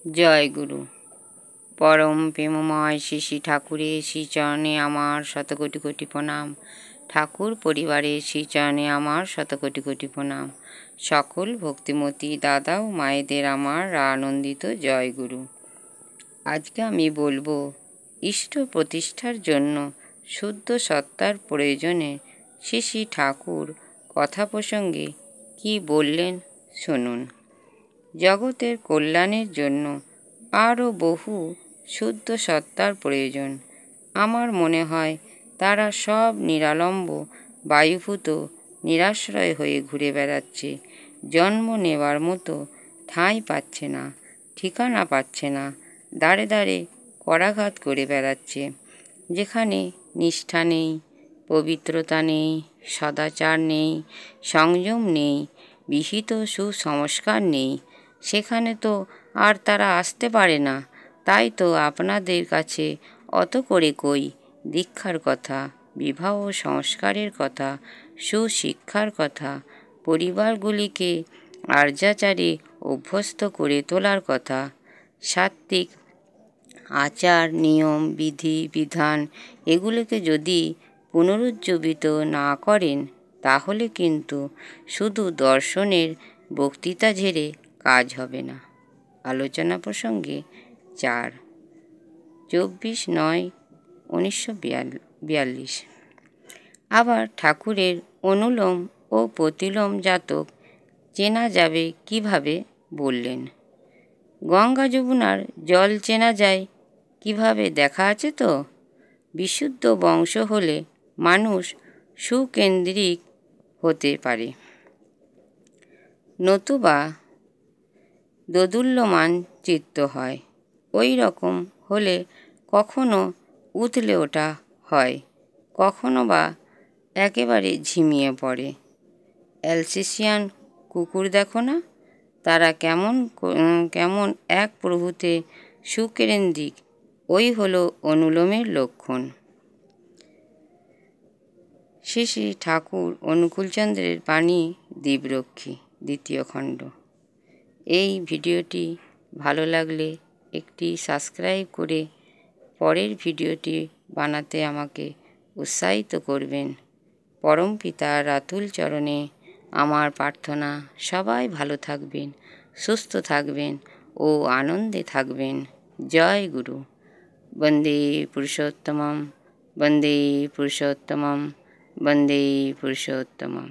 জয় গুরু। পরম প্রেমময় শ্রী শ্রী ঠাকুরের শ্রীচরণে আমার শতকোটি কোটি প্রণাম। ঠাকুর পরিবারের শ্রীচরণে আমার শতকোটি কোটি প্রণাম। সকল ভক্তিমতী দাদা ও মায়েদের আমার আনন্দিত জয় গুরু। আজকে আমি বলবো ইষ্ট প্রতিষ্ঠার জন্য শুদ্ধ সত্তার প্রয়োজনে শ্রী শ্রী ঠাকুর কথা প্রসঙ্গে কি বললেন শুনুন। জগতের কল্যাণের জন্য আরও বহু শুদ্ধ সত্তার প্রয়োজন। আমার মনে হয় তারা সব নিরালম্ব বায়ুভূত নিরাশ্রয় হয়ে ঘুরে বেড়াচ্ছে। জন্ম নেওয়ার মতো ঠাঁই পাচ্ছে না, ঠিকানা পাচ্ছে না, দাঁড়ে দাঁড়ে করাঘাত করে বেড়াচ্ছে। যেখানে নিষ্ঠা নেই, পবিত্রতা নেই, সদাচার নেই, সংযম নেই, বিহিত সুসংস্কার নেই, সেখানে তো আর তারা আসতে পারে না। তাই তো আপনাদের কাছে অত করে কই দীক্ষার কথা, বিবাহ সংস্কারের কথা, সুশিক্ষার কথা, পরিবারগুলিকে আর্যাচারে অভ্যস্ত করে তোলার কথা। সাত্ত্বিক আচার নিয়ম বিধি বিধান এগুলোকে যদি পুনরুজ্জীবিত না করেন তাহলে কিন্তু শুধু দর্শনের বক্তৃতা ঝেড়ে কাজ হবে না। আলোচনা প্রসঙ্গে 4/24/1942। আবার ঠাকুরের অনুলোম ও প্রতিলোম জাতক চেনা যাবে কিভাবে বললেন। গঙ্গা যমুনার জল চেনা যায় কিভাবে দেখা আছে তো। বিশুদ্ধ বংশ হলে মানুষ সুকেন্দ্রিক হতে পারে, নতুবা দোদুল্যমান চিত্ত হয়। ওই রকম হলে কখনো উথলে ওঠা হয়, কখনো বা একেবারে ঝিমিয়ে পড়ে। অ্যালসেশিয়ান কুকুর দেখো না, তারা কেমন এক প্রভুতে সুকেন্দ্রিক। ওই হলো অনুলোমের লক্ষণ। শ্রী শ্রী ঠাকুর অনুকূলচন্দ্রের বাণী দ্বীপরক্ষী, 2য় খণ্ড। এই ভিডিওটি ভালো লাগলে একটি সাবস্ক্রাইব করে পরের ভিডিওটি বানাতে আমাকে উৎসাহিত করবেন। পরমপিতার রাতুল চরণে আমার প্রার্থনা, সবাই ভালো থাকবেন, সুস্থ থাকবেন ও আনন্দে থাকবেন। জয় গুরু। বন্দে পুরুষোত্তমম, বন্দে পুরুষোত্তমম, বন্দে পুরুষোত্তমম।